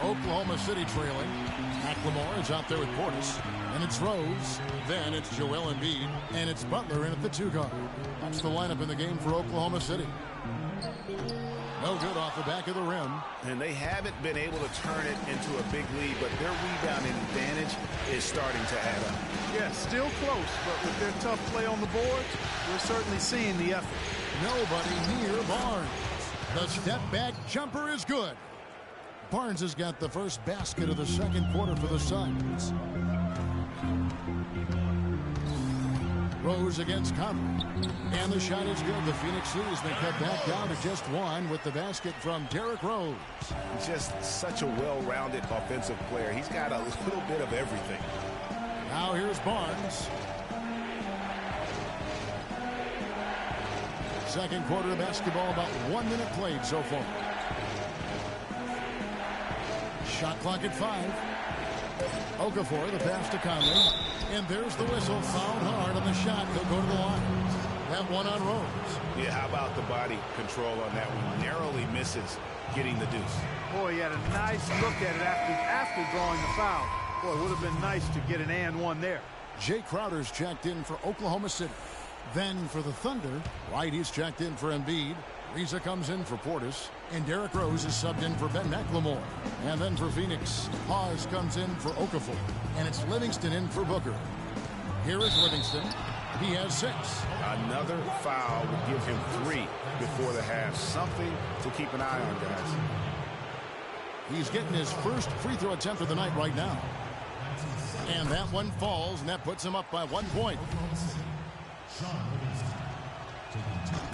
Oklahoma City trailing. McLemore is out there with Portis. And it's Rose. Then it's Joel Embiid. And it's Butler in at the 2 guard. That's the lineup in the game for Oklahoma City. No good off the back of the rim. And they haven't been able to turn it into a big lead, but their rebounding advantage is starting to add up. Yeah, still close, but with their tough play on the boards, we're certainly seeing the effort. Nobody near Barnes. The step-back jumper is good. Barnes has got the first basket of the second quarter for the Suns. Rose against Conley. And the shot is good. The Phoenix Suns has been cut back down to just 1 with the basket from Derrick Rose. Just such a well-rounded offensive player. He's got a little bit of everything. Now here's Barnes. Second quarter of basketball, about 1 minute played so far. Shot clock at 5. Okafor, the pass to Conley. And there's the whistle. Fouled hard on the shot. He'll go to the line. That one on Rose. Yeah, how about the body control on that one? Narrowly misses getting the deuce. Boy, he had a nice look at it after drawing the foul. Boy, it would have been nice to get an and one there. Jay Crowder's checked in for Oklahoma City. Then for the Thunder, Whitey's checked in for Embiid. Reza comes in for Portis. And Derrick Rose is subbed in for Ben McLemore. And then for Phoenix, Hawes comes in for Okafor. And it's Livingston in for Booker. Here is Livingston. He has 6. Another foul would give him 3 before the half. Something to keep an eye on, guys. He's getting his first free throw attempt of the night right now. And that one falls, and that puts him up by 1 point.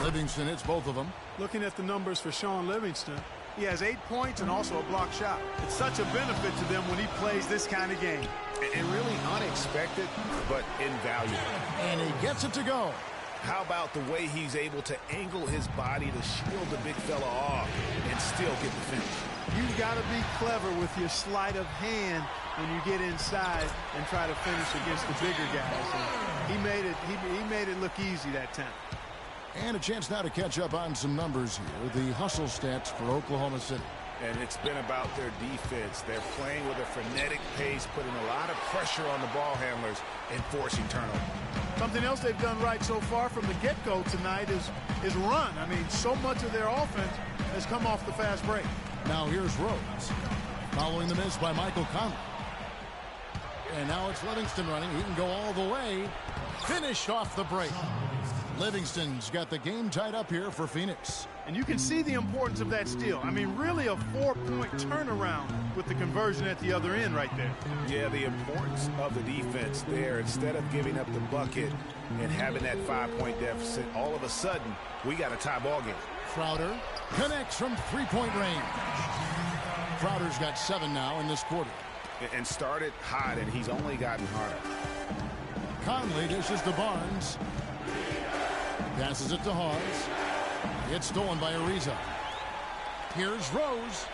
Livingston hits both of them. Looking at the numbers for Shaun Livingston, he has 8 points and also a block shot. It's such a benefit to them when he plays this kind of game. And really unexpected, but invaluable. And he gets it to go. How about the way he's able to angle his body to shield the big fella off and still get the finish? You've got to be clever with your sleight of hand when you get inside and try to finish against the bigger guys. And he made it look easy that time. And a chance now to catch up on some numbers here. The hustle stats for Oklahoma City. And it's been about their defense. They're playing with a frenetic pace, putting a lot of pressure on the ball handlers and forcing turnover. Something else they've done right so far from the get-go tonight is run. I mean, so much of their offense has come off the fast break. Now here's Rose. Following the miss by Michael Conley. And now it's Livingston running. He can go all the way. Finish off the break. Livingston's got the game tied up here for Phoenix. And you can see the importance of that steal. I mean, really a 4-point turnaround with the conversion at the other end right there. Yeah, the importance of the defense there. Instead of giving up the bucket and having that 5-point deficit, all of a sudden, we got a tie ball game. Crowder connects from 3-point range. Crowder's got 7 now in this quarter. And started hot, and he's only gotten harder. Conley dishes to Barnes. Passes it to Hawes. It's stolen by Ariza. Here's Rose.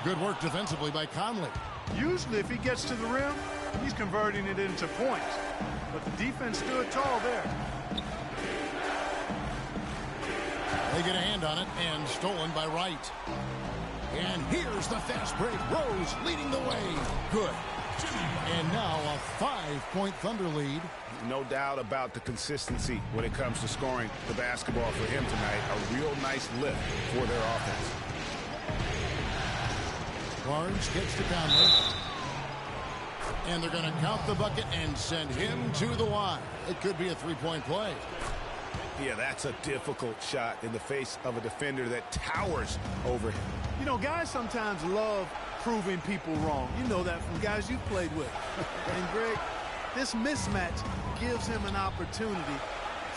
Good work defensively by Conley. Usually if he gets to the rim, he's converting it into points. But the defense stood tall there. They get a hand on it and stolen by Wright. And here's the fast break. Rose leading the way. Good. And now a 5-point Thunder lead. No doubt about the consistency when it comes to scoring the basketball for him tonight. A real nice lift for their offense. Barnes gets to Conley. And they're going to count the bucket and send him to the line. It could be a 3-point play. Yeah, that's a difficult shot in the face of a defender that towers over him. You know, guys sometimes love proving people wrong. You know that from guys you've played with. And, Greg, this mismatch gives him an opportunity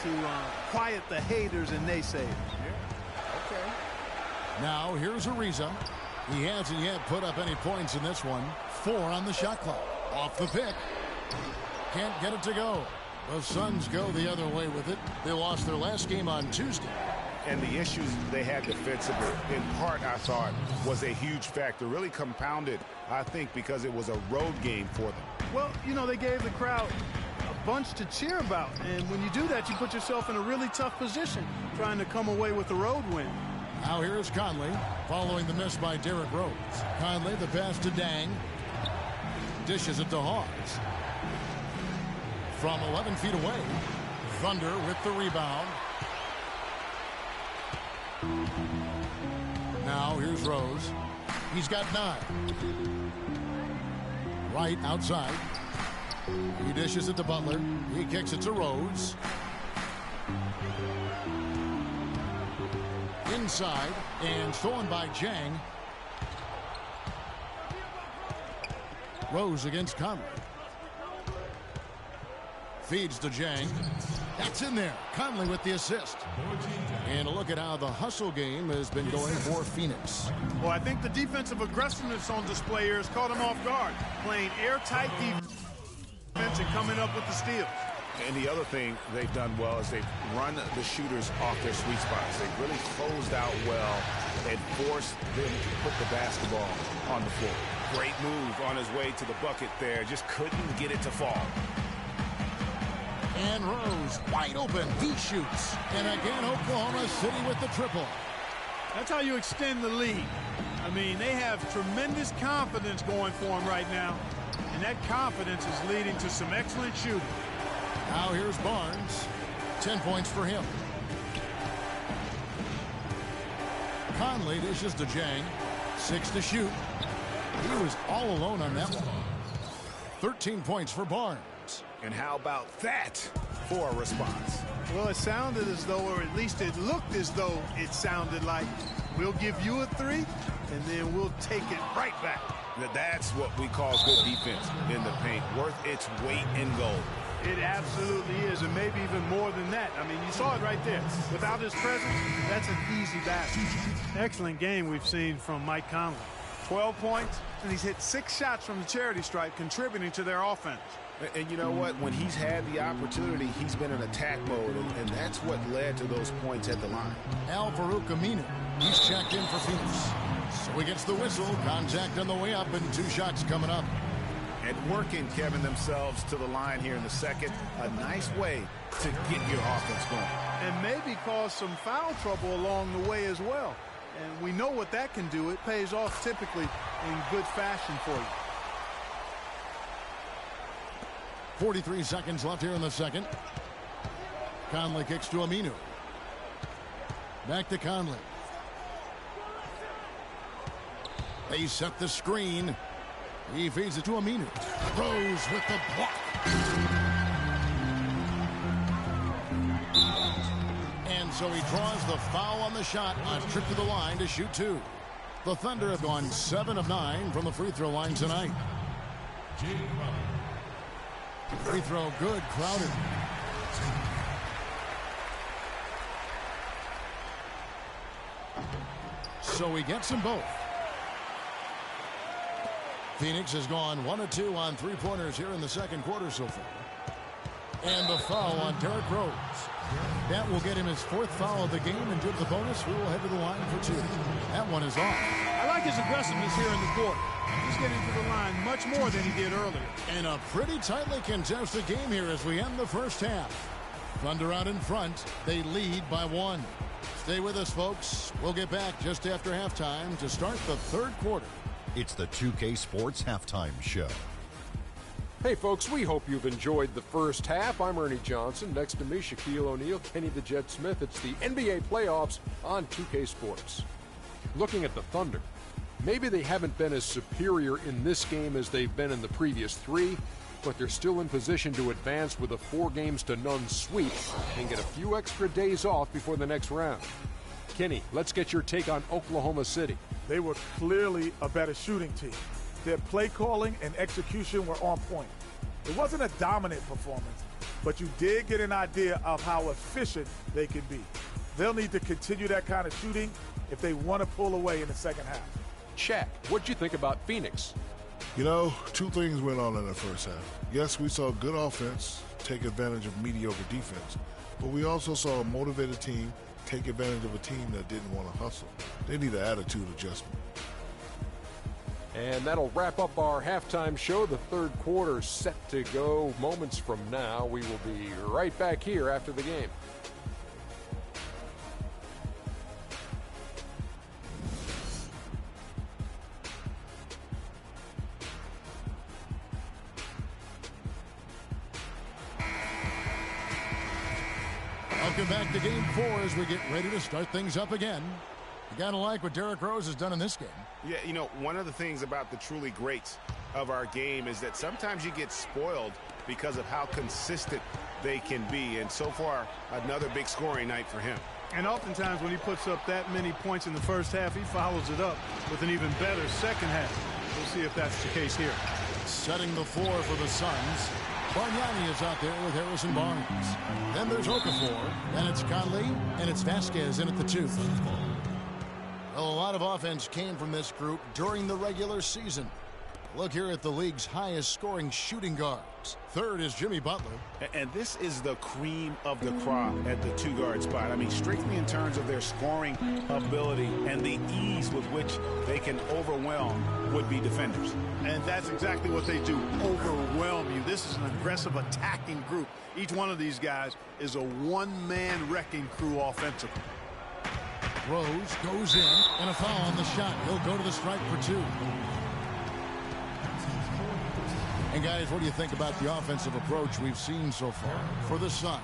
to quiet the haters and naysayers. Yeah, okay. Now, here's Ariza. He hasn't yet put up any points in this one. 4 on the shot clock. Off the pick. Can't get it to go. The Suns go the other way with it. They lost their last game on Tuesday. And the issues they had defensively, in part, I thought, was a huge factor. Really compounded, I think, because it was a road game for them. Well, you know, they gave the crowd a bunch to cheer about. And when you do that, you put yourself in a really tough position trying to come away with the road win. Now here's Conley following the miss by Derrick Rose. Conley, the pass to Dang. Dishes it to Hawes. From 11 feet away, Thunder with the rebound. Now here's Rose. He's got 9. Right outside. He dishes it to Butler. He kicks it to Rose. Inside and stolen by Jang. Rose against Conley. Feeds to Jang. That's in there. Conley with the assist. And a look at how the hustle game has been going for Phoenix. Well, I think the defensive aggressiveness on display here has caught him off guard. Playing airtight defense and coming up with the steals. And the other thing they've done well is they've run the shooters off their sweet spots. They've really closed out well and forced them to put the basketball on the floor. Great move on his way to the bucket there. Just couldn't get it to fall. And Rose wide open. He shoots. And again, Oklahoma City with the triple. That's how you extend the lead. I mean, they have tremendous confidence going for them right now. And that confidence is leading to some excellent shooting. Now here's Barnes. 10 points for him. Conley dishes to Jang. 6 to shoot. He was all alone on that one. 13 points for Barnes. And how about that for a response? Well, it sounded as though, or at least it looked as though it sounded like, we'll give you a 3, and then we'll take it right back. That's what we call good defense in the paint. Worth its weight in gold. It absolutely is, and maybe even more than that. I mean, you saw it right there. Without his presence, that's an easy basket. Excellent game we've seen from Mike Conley. 12 points, and he's hit 6 shots from the charity stripe, contributing to their offense. And you know what? When he's had the opportunity, he's been in attack mode, and that's what led to those points at the line. Al-Farouq Aminu. He's checked in for Phoenix. So he gets the whistle. Contact on the way up, and 2 shots coming up. And working, Kevin, themselves to the line here in the second. A nice way to get your offense going. And maybe cause some foul trouble along the way as well. And we know what that can do. It pays off typically in good fashion for you. 43 seconds left here in the second. Conley kicks to Aminu. Back to Conley. They set the screen. He feeds it to Aminu. Rose with the block. And so he draws the foul on the shot. A trip to the line to shoot 2. The Thunder have gone 7 of 9 from the free throw line tonight. Free throw good. Crowder. So he gets them both. Phoenix has gone 1 of 2 on 3-pointers here in the second quarter so far. And the foul on Derrick Rose. That will get him his 4th foul of the game, and due to the bonus, we will head to the line for 2. That one is off. I like his aggressiveness here in the court. He's getting to the line much more than he did earlier. And a pretty tightly contested game here as we end the first half. Thunder out in front. They lead by 1. Stay with us, folks. We'll get back just after halftime to start the third quarter. It's the 2K Sports Halftime Show. Hey, folks, we hope you've enjoyed the first half. I'm Ernie Johnson. Next to me, Shaquille O'Neal, Kenny the Jet Smith. It's the NBA playoffs on 2K Sports. Looking at the Thunder, maybe they haven't been as superior in this game as they've been in the previous 3, but they're still in position to advance with a 4-games-to-none sweep and get a few extra days off before the next round. Kenny, let's get your take on Oklahoma City. They were clearly a better shooting team. Their play calling and execution were on point. It wasn't a dominant performance, but you did get an idea of how efficient they can be. They'll need to continue that kind of shooting if they want to pull away in the second half. Shaq, what'd you think about Phoenix? You know, 2 things went on in the first half. Yes, we saw good offense take advantage of mediocre defense, but we also saw a motivated team take advantage of a team that didn't want to hustle. They need an attitude adjustment. And that'll wrap up our halftime show. The third quarter set to go moments from now. We will be right back here after the game. Welcome back to Game 4 as we get ready to start things up again. You got to like what Derrick Rose has done in this game. Yeah, you know, one of the things about the truly greats of our game is that sometimes you get spoiled because of how consistent they can be. And so far, another big scoring night for him. And oftentimes when he puts up that many points in the first half, he follows it up with an even better second half. We'll see if that's the case here. Setting the floor for the Suns. Bargnani is out there with Harrison Barnes. Then there's Okafor. Then it's Conley. And it's Vasquez in at the 2. Well, a lot of offense came from this group during the regular season. Look here at the league's highest scoring shooting guards. Third is Jimmy Butler. And this is the cream of the crop at the 2-guard spot. I mean, strictly in terms of their scoring ability and the ease with which they can overwhelm would-be defenders. And that's exactly what they do, overwhelm you. This is an aggressive attacking group. Each one of these guys is a one-man wrecking crew offensively. Rose goes in, and a foul on the shot. He'll go to the stripe for 2. And guys, what do you think about the offensive approach we've seen so far for the Suns?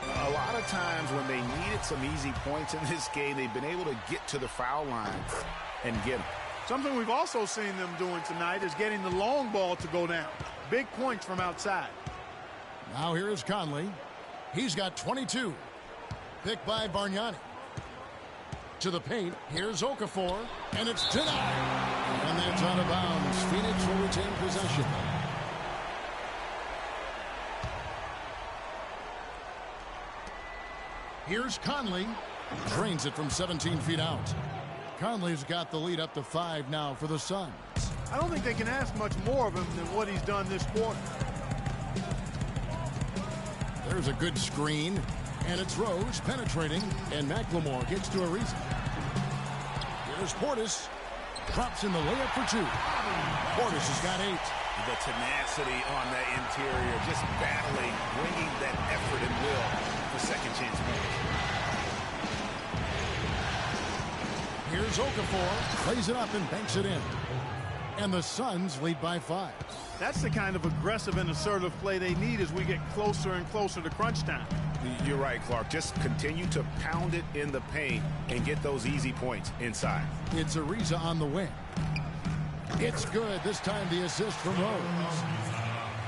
A lot of times when they needed some easy points in this game, they've been able to get to the foul line and get them. Something we've also seen them doing tonight is getting the long ball to go down. Big points from outside. Now here is Conley. He's got 22. Picked by Bargnani. To the paint. Here's Okafor. And it's denied. And that's out of bounds. Phoenix will retain possession. Here's Conley. Drains it from 17 feet out. Conley's got the lead up to 5 now for the Suns. I don't think they can ask much more of him than what he's done this quarter. There's a good screen. And it's Rose penetrating. And McLemore gets to Ariza. Here's Portis. Drops in the layup for 2. Portis has got 8. The tenacity on that interior, just battling, bringing that effort and will for second chance points. Here's Okafor. Plays it up and banks it in. And the Suns lead by 5. That's the kind of aggressive and assertive play they need as we get closer and closer to crunch time. You're right, Clark. Just continue to pound it in the paint and get those easy points inside. It's Ariza on the wing. It's good. This time the assist from Rose.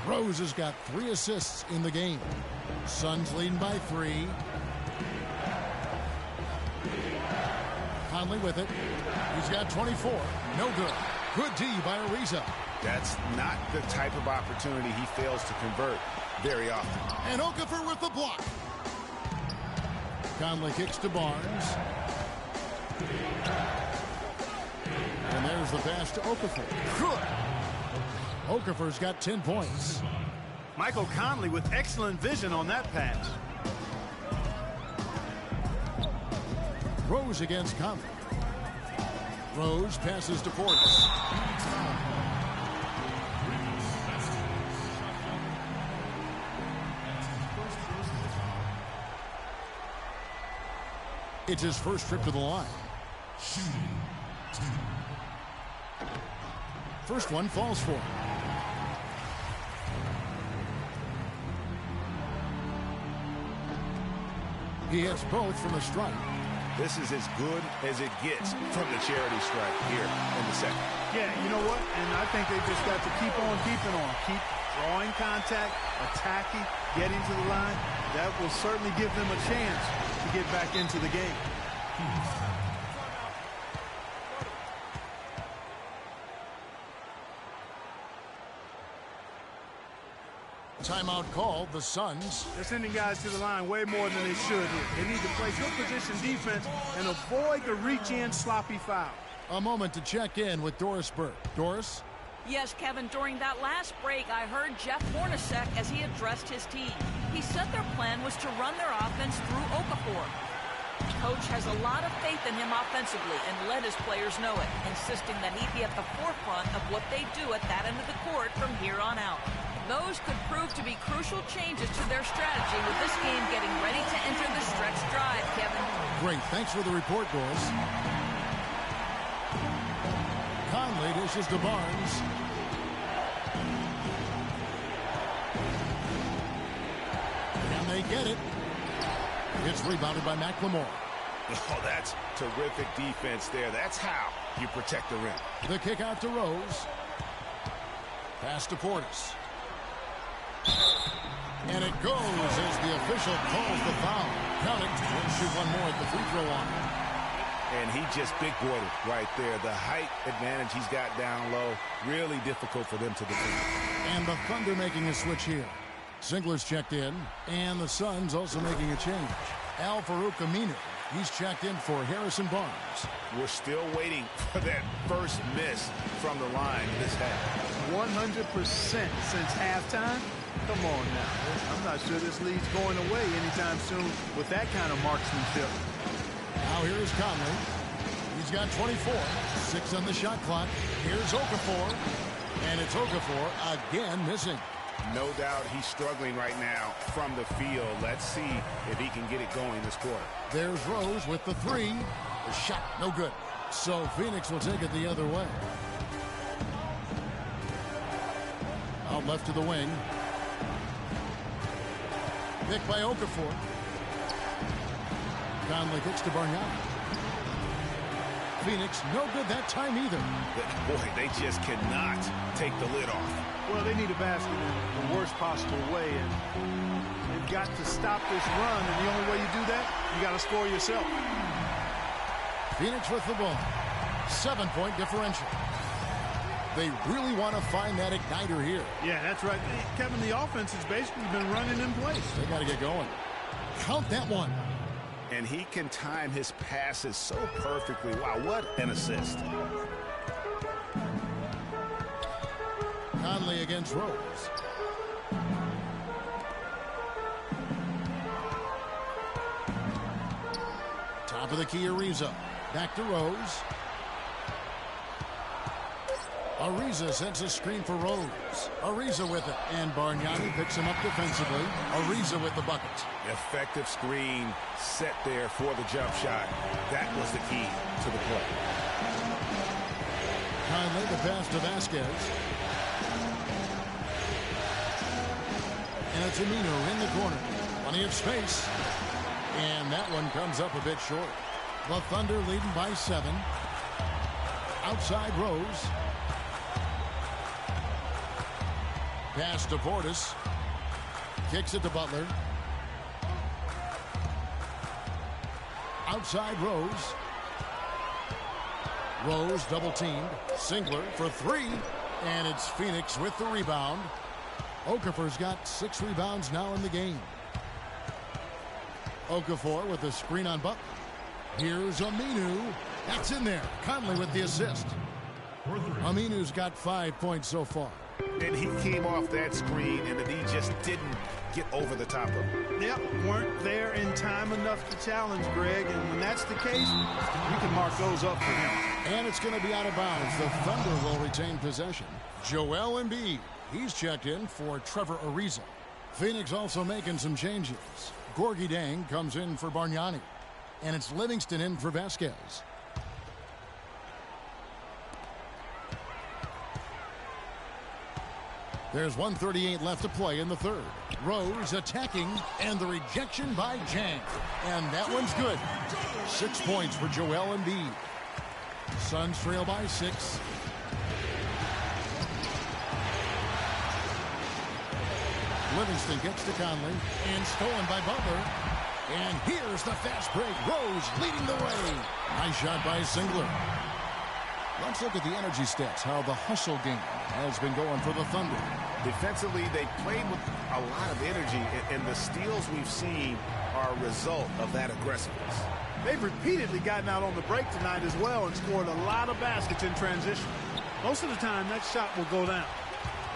Rose has got 3 assists in the game. Suns leading by 3. Conley with it. He's got 24. No good. Good D by Ariza. That's not the type of opportunity he fails to convert very often. And Okafor with the block. Conley kicks to Barnes. And there's the pass to Okafor. Good. Okafor's got 10 points. Michael Conley with excellent vision on that pass. Rose against Conley. Rose passes to Portis. It's his first trip to the line. First one falls for him. He hits both from the strike. This is as good as it gets from the charity strike here in the second. Yeah, you know what? And I think they just got to keep on keeping on. Keep drawing contact, attacking, getting to the line. That will certainly give them a chance to get back into the game. Timeout called. The Suns. They're sending guys to the line way more than they should here. They need to play good position defense and avoid the reach-in sloppy foul. A moment to check in with Doris Burke. Doris? Yes, Kevin, during that last break, I heard Jeff Hornacek as he addressed his team. He said their plan was to run their offense through Okafor. Coach has a lot of faith in him offensively and let his players know it, insisting that he be at the forefront of what they do at that end of the court from here on out. Those could prove to be crucial changes to their strategy with this game getting ready to enter the stretch drive, Kevin. Great. Thanks for the report, Doris. Conley dishes to Barnes. And they get it. It's rebounded by McLemore. Oh, that's terrific defense there. That's how you protect the rim. The kick out to Rose. Pass to Portis. And it goes as the official calls the foul. Count it. He'll shoot one more at the free throw line. And he just big-boyed it right there. The height advantage he's got down low, really difficult for them to defend. And the Thunder making a switch here. Singler's checked in, and the Suns also making a change. Al-Farouq Aminu, he's checked in for Harrison Barnes. We're still waiting for that first miss from the line this half. 100% since halftime. Come on now. I'm not sure this lead's going away anytime soon with that kind of marksmanship. Now here is Conley. He's got 24. 6 on the shot clock. Here's Okafor. And it's Okafor again missing. No doubt he's struggling right now from the field. Let's see if he can get it going this quarter. There's Rose with the 3. The shot, no good. So Phoenix will take it the other way. Out left to the wing. Pick by Okafor. Conley kicks to Bargnani. Phoenix, no good that time either. Boy, they just cannot take the lid off. Well, they need a basket in the worst possible way, and they've got to stop this run, and the only way you do that, you got to score yourself. Phoenix with the ball. 7-point differential. They really want to find that igniter here. Yeah, that's right. Kevin, the offense has basically been running in place. They got to get going. Count that one. And he can time his passes so perfectly. Wow, what an assist. Conley against Rose. Top of the key, Ariza. Back to Rose. Ariza sends a screen for Rose. Ariza with it. And Bargnani picks him up defensively. Ariza with the bucket. Effective screen set there for the jump shot. That was the key to the play. Conley, the pass to Vasquez. And it's Aminu in the corner. Plenty of space. And that one comes up a bit short. The Thunder leading by 7. Outside Rose. Pass to Portis. Kicks it to Butler. Outside Rose. Rose double teamed. Singler for 3. And it's Phoenix with the rebound. Okafor's got 6 rebounds now in the game. Okafor with the screen on Butler. Here's Aminu. That's in there. Conley with the assist. Aminu's got 5 points so far. And he came off that screen, and he just didn't get over the top of him. Yep, weren't there in time enough to challenge Greg, and when that's the case, we can mark those up for him. And it's going to be out of bounds. The Thunder will retain possession. Joel Embiid, he's checked in for Trevor Ariza. Phoenix also making some changes. Gorgui Dieng comes in for Bargnani. And it's Livingston in for Vasquez. There's 1:38 left to play in the third. Rose attacking, and the rejection by Jang. And that one's good. 6 points for Joel Embiid. Suns trail by 6. Livingston gets to Conley, and stolen by Butler. And here's the fast break. Rose leading the way. Nice shot by Singler. Let's look at the energy stats, how the hustle game has been going for the Thunder. Defensively, they played with a lot of energy, and the steals we've seen are a result of that aggressiveness. They've repeatedly gotten out on the break tonight as well and scored a lot of baskets in transition. Most of the time, that shot will go down.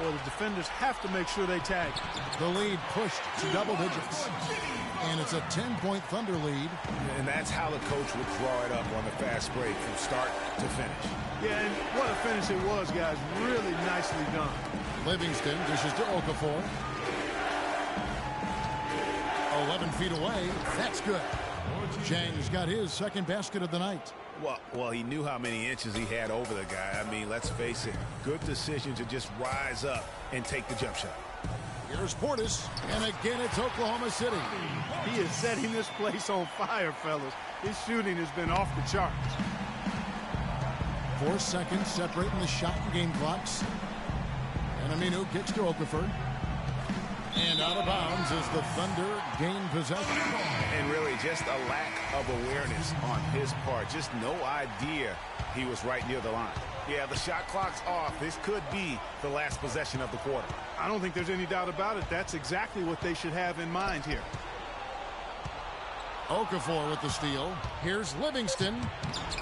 Well, the defenders have to make sure they tag. The lead pushed to double digits. And it's a 10-point Thunder lead. And that's how the coach would draw it up on the fast break from start to finish. Yeah, and what a finish it was, guys. Really nicely done. Livingston dishes to Okafor. 11 feet away. That's good. Jang's got his second basket of the night. Well, he knew how many inches he had over the guy. I mean, let's face it. Good decision to just rise up and take the jump shot. Here's Portis, and again it's Oklahoma City. He is setting this place on fire, fellas. His shooting has been off the charts. 4 seconds separating the shot and game clocks. And Aminu kicks to Okafor. And out of bounds as the Thunder gain possession. And really just a lack of awareness on his part. Just no idea he was right near the line. Yeah, the shot clock's off. This could be the last possession of the quarter. I don't think there's any doubt about it. That's exactly what they should have in mind here. Okafor with the steal. Here's Livingston.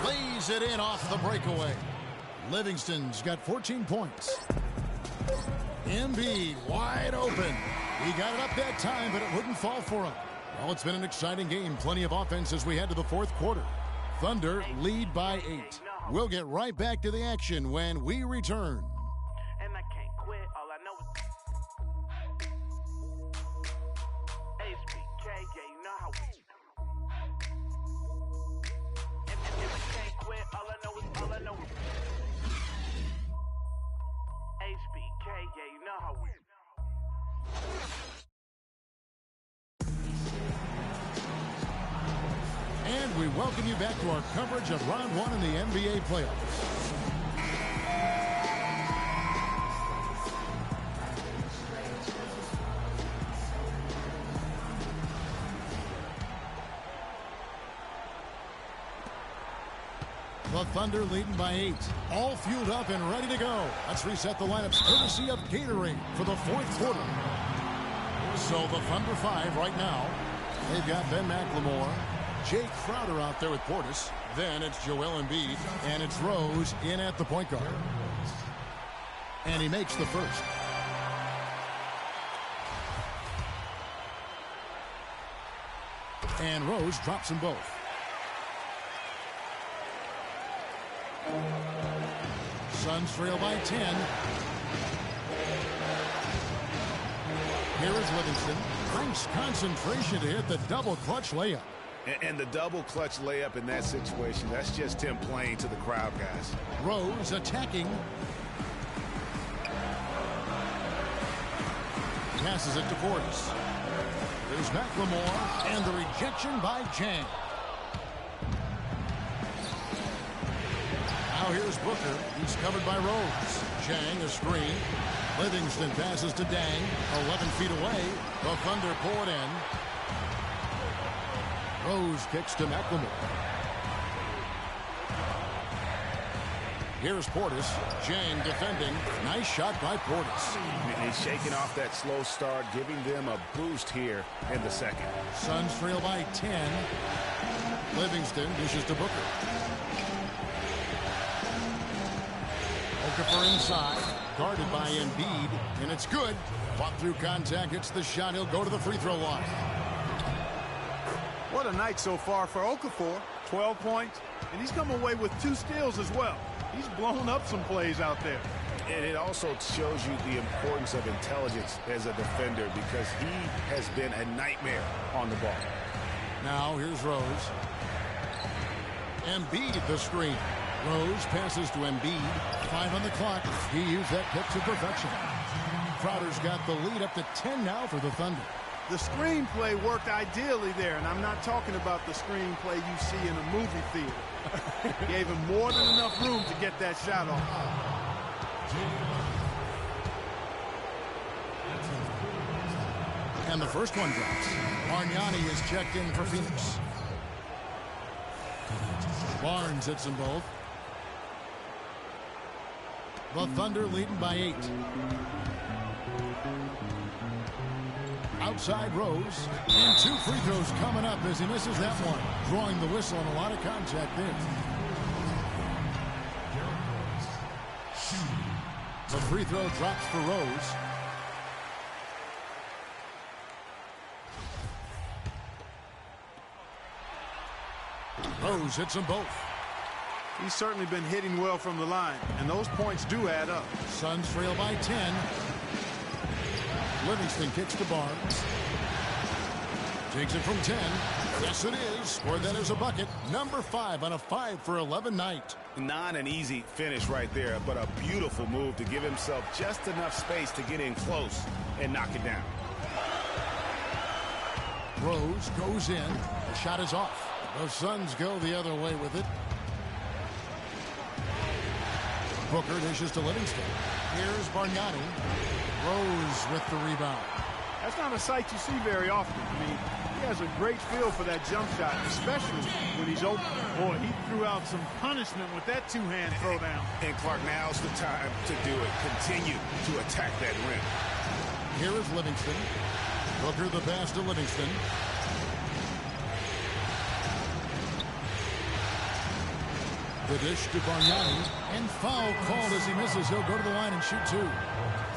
Lays it in off the breakaway. Livingston's got 14 points. Embiid wide open. He got it up that time, but it wouldn't fall for him. Well, it's been an exciting game. Plenty of offense as we head to the fourth quarter. Thunder lead by 8. We'll get right back to the action when we return. And I can't quit. All I know is HBK, yeah, you know how we. And I can't quit. All I know is HBK, yeah, you know how we. And we welcome you back to our coverage of round 1 in the NBA playoffs. The Thunder leading by 8. All fueled up and ready to go. Let's reset the lineups courtesy of Gatorade for the fourth quarter. So the Thunder 5 right now. They've got Ben McLemore, Jay Crowder out there with Portis. Then it's Joel Embiid, and it's Rose in at the point guard. And he makes the first. And Rose drops them both. Suns trail by 10. Here is Livingston. Brings concentration to hit the double clutch layup. And the double clutch layup in that situation, that's just him playing to the crowd, guys. Rose attacking. Passes it to Portis. There's McLemore, and the rejection by Chang. Now here's Booker. He's covered by Rose. Chang a screen. Livingston passes to Dang. 11 feet away. The Thunder pour it in. Rose kicks to McLemore. Here's Portis. Chang defending. Nice shot by Portis. He's shaking off that slow start, giving them a boost here in the second. Suns trail by 10. Livingston dishes to Booker. Okafor inside, guarded by Embiid, and it's good. Fought through contact, hits the shot, he'll go to the free throw line. What a night so far for Okafor. 12 points, and he's come away with 2 steals as well. He's blown up some plays out there. And it also shows you the importance of intelligence as a defender because he has been a nightmare on the ball. Now here's Rose. Embiid the screen. Rose passes to Embiid. 5 on the clock. He used that pick to perfection. Crowder's got the lead up to 10 now for the Thunder. The screenplay worked ideally there, and I'm not talking about the screenplay you see in a movie theater. Gave him more than enough room to get that shot off. And the first one drops. Bargnani is checked in for Phoenix. Barnes hits them both. The Thunder leading by 8. Outside Rose. And 2 free throws coming up as he misses that one. Drawing the whistle and a lot of contact there. The free throw drops for Rose. Rose hits them both. He's certainly been hitting well from the line, and those points do add up. Suns trail by 10. Livingston kicks to Barnes. Takes it from 10. Yes, it is. Or that is a bucket. Number 5 on a 5 for 11 night. Not an easy finish right there, but a beautiful move to give himself just enough space to get in close and knock it down. Rose goes in. The shot is off. The Suns go the other way with it. Booker dishes to Livingston. Here's Bargnani. Rose with the rebound. That's not a sight you see very often. I mean, he has a great feel for that jump shot, especially when he's open. Boy, he threw out some punishment with that two-hand throwdown. And Clark, now's the time to do it. Continue to attack that rim. Here is Livingston. Booker the pass to Livingston. The dish to Bargnani. And foul called as he misses. He'll go to the line and shoot two.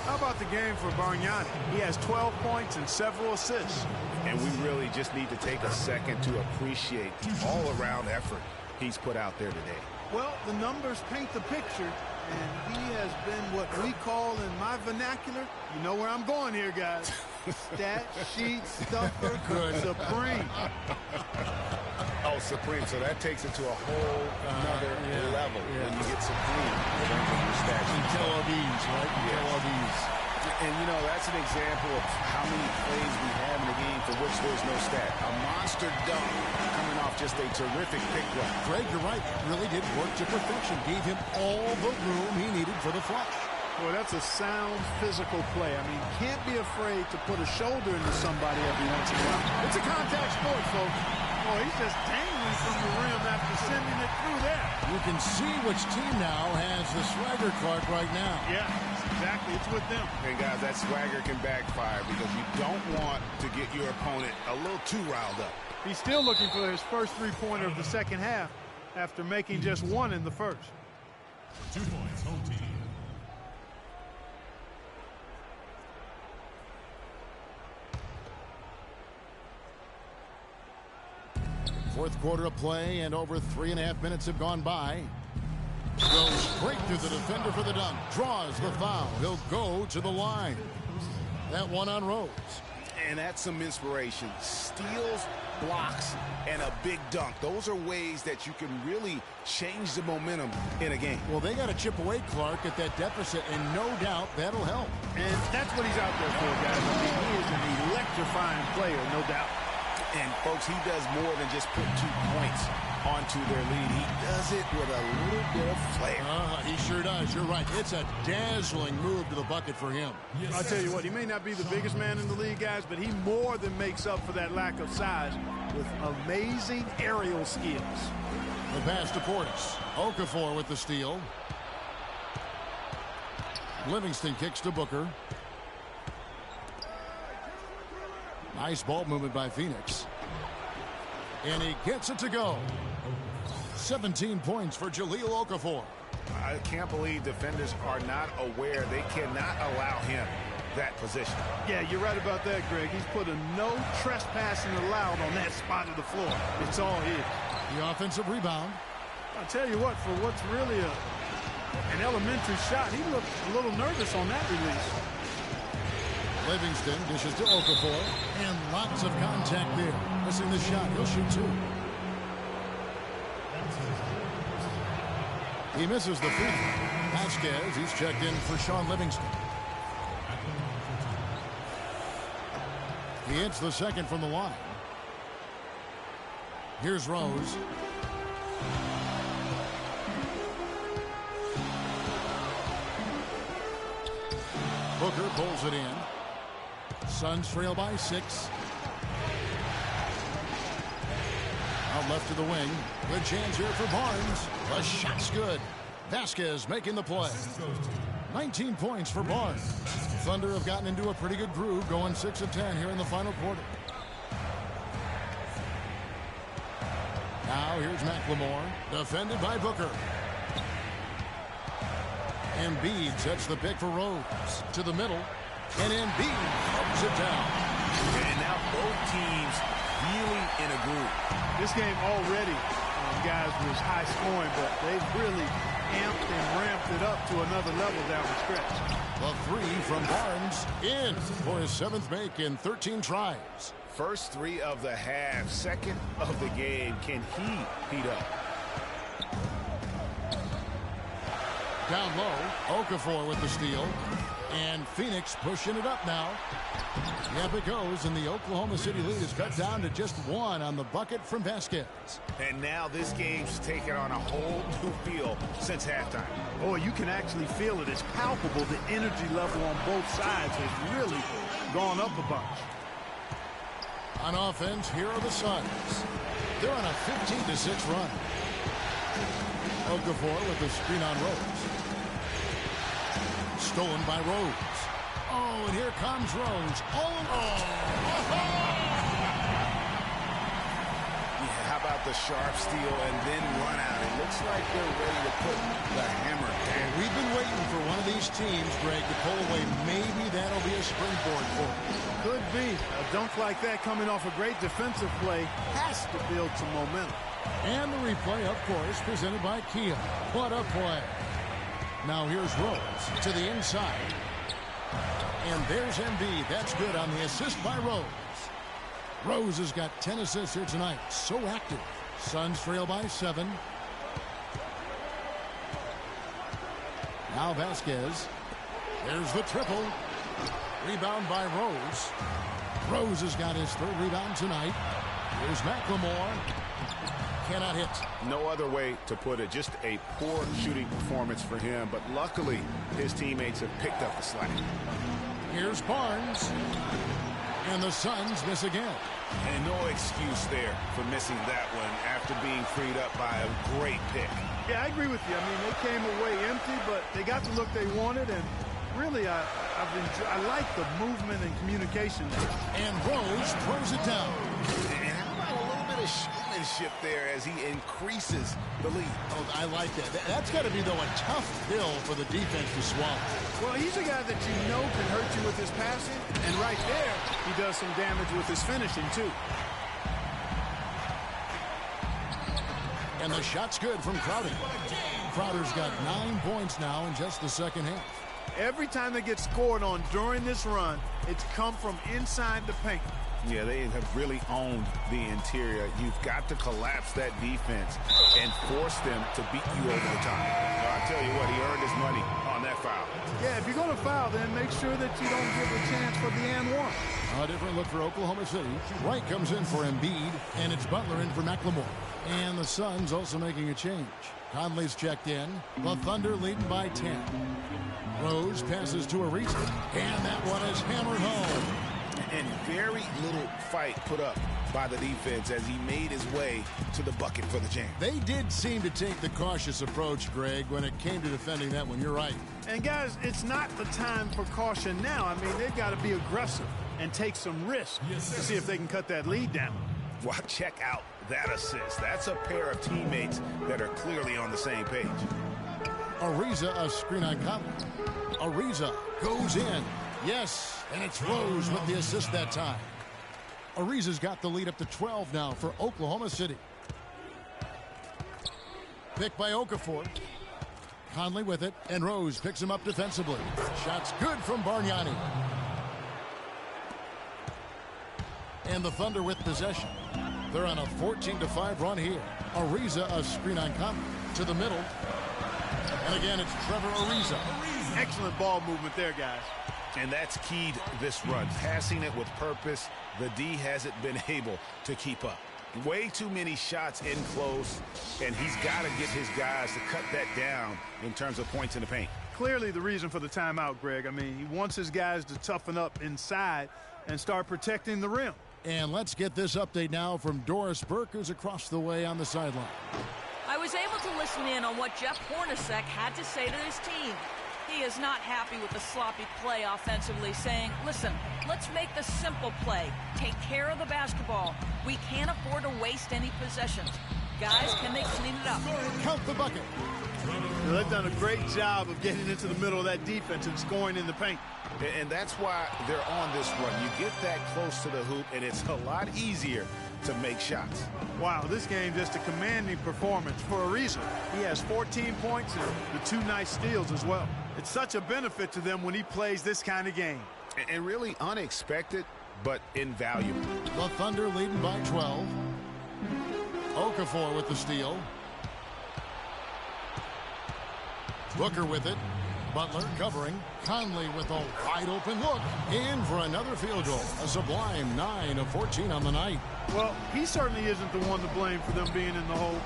How about the game for Bargnani? He has 12 points and several assists. And we really just need to take a second to appreciate the all-around effort he's put out there today. Well, the numbers paint the picture, and he has been what we call in my vernacular, you know where I'm going here, guys, stat sheet stuffer supreme. Oh, supreme. So that takes it to a whole another level when you get supreme in terms of your stat sheet. Tel Aviv, right? Tel Aviv. And, you know, that's an example of how many plays we have in the game for which there's no stat. A monster dunk coming off just a terrific pick run. Greg, you're right. Really did work to perfection. Gave him all the room he needed for the flush. Boy, that's a sound physical play. I mean, can't be afraid to put a shoulder into somebody every once in a while. It's a contact sport, folks. Boy, he's just dangling from the rim after sending it through there. You can see which team now has the swagger, Clark, right now. Yeah, exactly. It's with them. Hey, guys, that swagger can backfire because you don't want to get your opponent a little too riled up. He's still looking for his first three-pointer of the second half after making just one in the first. 2 points, home team. Fourth quarter of play, and over 3.5 minutes have gone by. Goes straight through the defender for the dunk. Draws the foul. He'll go to the line. That one on Rose. And that's some inspiration. Steals, blocks, and a big dunk. Those are ways that you can really change the momentum in a game. Well, they got to chip away, Clark, at that deficit, and no doubt that'll help. And that's what he's out there for, guys. I mean, he is an electrifying player, no doubt. And, folks, he does more than just put 2 points onto their lead. He does it with a little bit of flair. He sure does. You're right. It's a dazzling move to the bucket for him. I'll tell you what, he may not be the biggest man in the league, guys, but he more than makes up for that lack of size with amazing aerial skills. The pass to Portis. Okafor with the steal. Livingston kicks to Booker. Nice ball movement by Phoenix. And he gets it to go. 17 points for Jahlil Okafor. I can't believe defenders are not aware. They cannot allow him that position. Yeah, you're right about that, Greg. He's put a no trespassing allowed on that spot of the floor. It's all his. The offensive rebound. I'll tell you what, for what's really an elementary shot, he looked a little nervous on that release. Livingston dishes to Okafor, and lots of contact there. Missing the shot. He'll shoot two. He misses the free throw. Vasquez, he's checked in for Sean Livingston. He hits the second from the line. Here's Rose. Booker pulls it in. Suns trail by 6. Out left to the wing. Good chance here for Barnes. The shot's good. Vasquez making the play. 19 points for Barnes. Thunder have gotten into a pretty good groove, going 6 of 10 here in the final quarter. Now here's McLemore, defended by Booker. Embiid sets the pick for Rose. To the middle. And Embiid throws it down. And now both teams really in a groove. This game already, guys, was high scoring, but they've really amped and ramped it up to another level down the stretch. The three from Barnes in for his 7th make in 13 tries. First 3 of the half, second of the game. Can he heat up? Down low, Okafor with the steal. And Phoenix pushing it up now. Yep, it goes, and the Oklahoma City lead is cut down to just 1 on the bucket from Vasquez. And now this game's taken on a whole new feel since halftime. Oh, you can actually feel it. It's palpable. The energy level on both sides has really gone up a bunch. On offense, here are the Suns. They're on a 15-6 run. Okafor with the screen on Rose. Stolen by Rose. Oh, and here comes Rose. Yeah, how about the sharp steal and then run out? It looks like they're ready to put the hammer down. We've been waiting for one of these teams, Greg, to pull away. Maybe that'll be a springboard for them. Could be. A dunk like that coming off a great defensive play has to build some momentum. And the replay, of course, presented by Kia. What a play. Now here's Rose to the inside. And there's Embiid. That's good on the assist by Rose. Rose has got 10 assists here tonight. So active. Suns trail by 7. Now Vasquez. There's the triple. Rebound by Rose. Rose has got his 3rd rebound tonight. Here's McLemore. Cannot hit. No other way to put it. Just a poor shooting performance for him. But luckily, his teammates have picked up the slack. Here's Barnes. And the Suns miss again. And no excuse there for missing that one after being freed up by a great pick. Yeah, I agree with you. I mean, they came away empty, but they got the look they wanted. And really, I like the movement and communication there. And Rose throws it down. And how about a little bit of showmanship there as he increases the lead? Oh, I like that. That's got to be, though, a tough pill for the defense to swallow. Well, he's a guy that you know can hurt you with his passing. And right there, he does some damage with his finishing, too. And the shot's good from Crowder. Crowder's got 9 points now in just the second half. Every time they get scored on during this run, it's come from inside the paint. Yeah, they have really owned the interior. You've got to collapse that defense and force them to beat you over the top. Well, I tell you what, he earned his money on that foul. Yeah, if you're going to foul, then make sure that you don't give a chance for the and one. A different look for Oklahoma City. Wright comes in for Embiid, and it's Butler in for McLemore. And the Suns also making a change. Conley's checked in. The Thunder leading by 10. Rose passes to Ariza, and that one is hammered home. And very little fight put up by the defense as he made his way to the bucket for the jam. They did seem to take the cautious approach, Greg, when it came to defending that one. You're right. And, guys, it's not the time for caution now. I mean, they've got to be aggressive and take some risks to see if they can cut that lead down. Well, check out that assist. That's a pair of teammates that are clearly on the same page. Ariza, a screen on Conley. Ariza goes in. Yes, and it's Rose with the assist that time. Ariza's got the lead up to 12 now for Oklahoma City. Picked by Okafor. Conley with it, and Rose picks him up defensively. Shot's good from Bargnani. And the Thunder with possession. They're on a 14-5 run here. Ariza, a screen on Conley. To the middle. And again, it's Trevor Ariza. Excellent ball movement there, guys. And that's keyed this run. Passing it with purpose. The D hasn't been able to keep up. Way too many shots in close, and he's got to get his guys to cut that down in terms of points in the paint. Clearly the reason for the timeout, Greg. I mean, he wants his guys to toughen up inside and start protecting the rim. And let's get this update now from Doris Burke, who's across the way on the sideline. I was able to listen in on what Jeff Hornacek had to say to his team. He is not happy with the sloppy play offensively, saying, listen, let's make the simple play. Take care of the basketball. We can't afford to waste any possessions. Guys, can they clean it up? Count the bucket. Well, they've done a great job of getting into the middle of that defense and scoring in the paint. And that's why they're on this run. You get that close to the hoop, and it's a lot easier to make shots. Wow, this game just a commanding performance for Ariza. He has 14 points and the 2 nice steals as well. It's such a benefit to them when he plays this kind of game. And really unexpected, but invaluable. The Thunder leading by 12. Okafor with the steal. Booker with it. Butler covering. Conley with a wide open look. In for another field goal. A sublime 9 of 14 on the night. Well, he certainly isn't the one to blame for them being in the hole.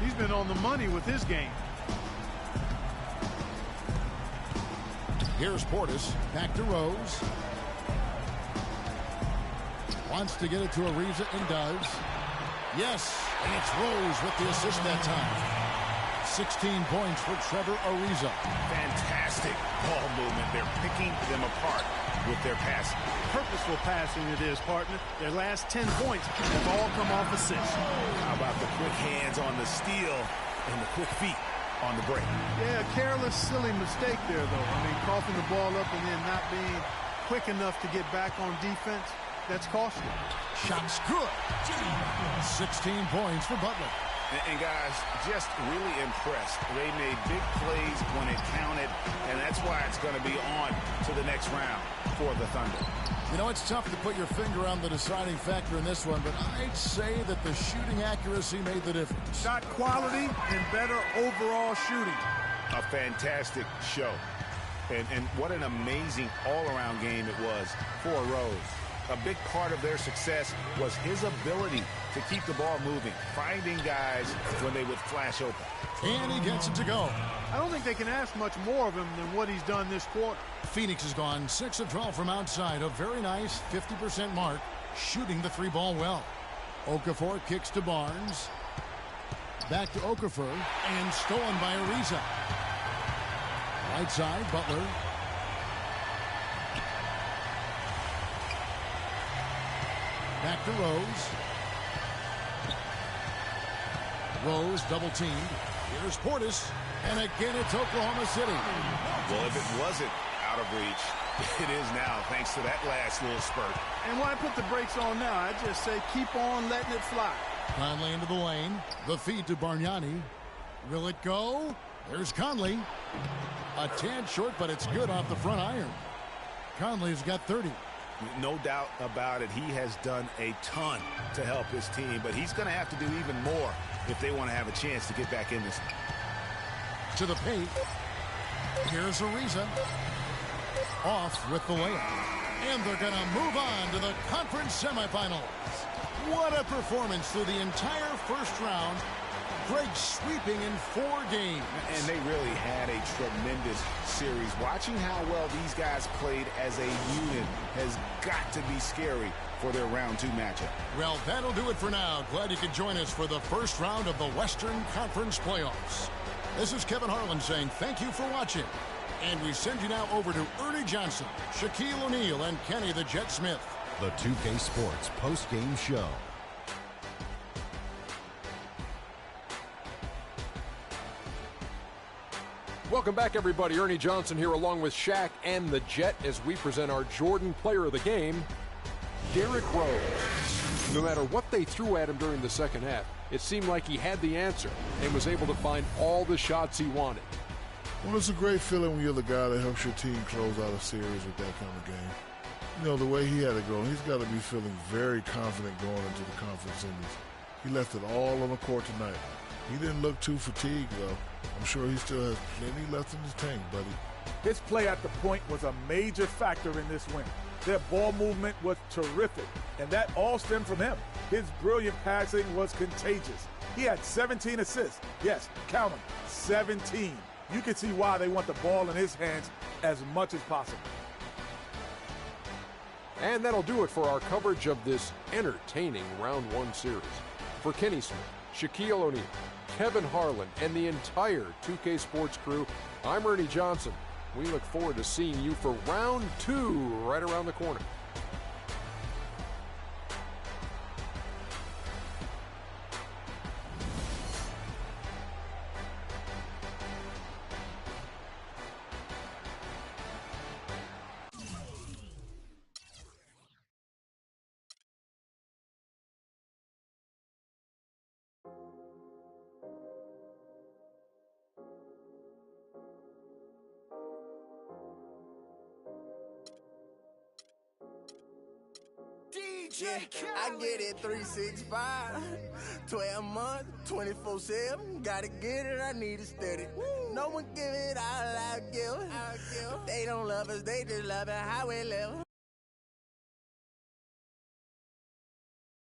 He's been on the money with his game. Here's Portis. Back to Rose. Wants to get it to Ariza and does. Yes, and it's Rose with the assist that time. 16 points for Trevor Ariza. Fantastic ball movement. They're picking them apart with their passing. Purposeful passing it is, partner. Their last 10 points have all come off assists. How about the quick hands on the steal and the quick feet on the break? Yeah, a careless, silly mistake there, though. I mean, coughing the ball up and then not being quick enough to get back on defense, that's costly. Shot's good. 16 points for Butler. And guys, just really impressed. They made big plays when it counted, and that's why it's going to be on to the next round for the Thunder. You know, it's tough to put your finger on the deciding factor in this one, but I'd say that the shooting accuracy made the difference. Shot quality and better overall shooting. A fantastic show. And what an amazing all-around game it was for Rose. A big part of their success was his ability to keep the ball moving, finding guys when they would flash open. And he gets it to go. I don't think they can ask much more of him than what he's done this quarter. Phoenix has gone 6 of 12 from outside. A very nice 50% mark, shooting the 3-ball well. Okafor kicks to Barnes. Back to Okafor, and stolen by Ariza. Right side, Butler. Back to Rose. Rose double-teamed. Here's Portis. And again, it's Oklahoma City. Well, if it wasn't out of reach, it is now, thanks to that last little spurt. And why put the brakes on now? I just say keep on letting it fly. Conley into the lane. The feed to Bargnani. Will it go? There's Conley. A tad short, but it's good off the front iron. Conley's got 30. No doubt about it. He has done a ton to help his team, but he's going to have to do even more if they want to have a chance to get back in this. To the paint. Here's Ariza. Off with the layup. And they're going to move on to the conference semifinals. What a performance through the entire first round. Greg sweeping in 4 games. And they really had a tremendous series. Watching how well these guys played as a unit has got to be scary for their round 2 matchup. Well, that'll do it for now. Glad you could join us for the first round of the Western Conference Playoffs. This is Kevin Harlan saying thank you for watching. And we send you now over to Ernie Johnson, Shaquille O'Neal, and Kenny the Jet Smith. The 2K Sports post-game show. Welcome back, everybody. Ernie Johnson here along with Shaq and the Jet as we present our Jordan Player of the Game, Derrick Rose. No matter what they threw at him during the second half, it seemed like he had the answer and was able to find all the shots he wanted. Well, it's a great feeling when you're the guy that helps your team close out a series with that kind of game. You know, the way he had it going, he's got to be feeling very confident going into the conference semis. He left it all on the court tonight. He didn't look too fatigued, though. I'm sure he still has plenty left in his tank, buddy. His play at the point was a major factor in this win. Their ball movement was terrific, and that all stemmed from him. His brilliant passing was contagious. He had 17 assists. Yes, count them, 17. You can see why they want the ball in his hands as much as possible. And that'll do it for our coverage of this entertaining Round 1 series. For Kenny Smith, Shaquille O'Neal, Kevin Harlan, and the entire 2K Sports crew, I'm Ernie Johnson. We look forward to seeing you for Round 2 right around the corner. Yeah, I get it 365, 12 months, 24/7. Gotta get it, I need it steady. No one give it all I give. They don't love us, they just love it how we live.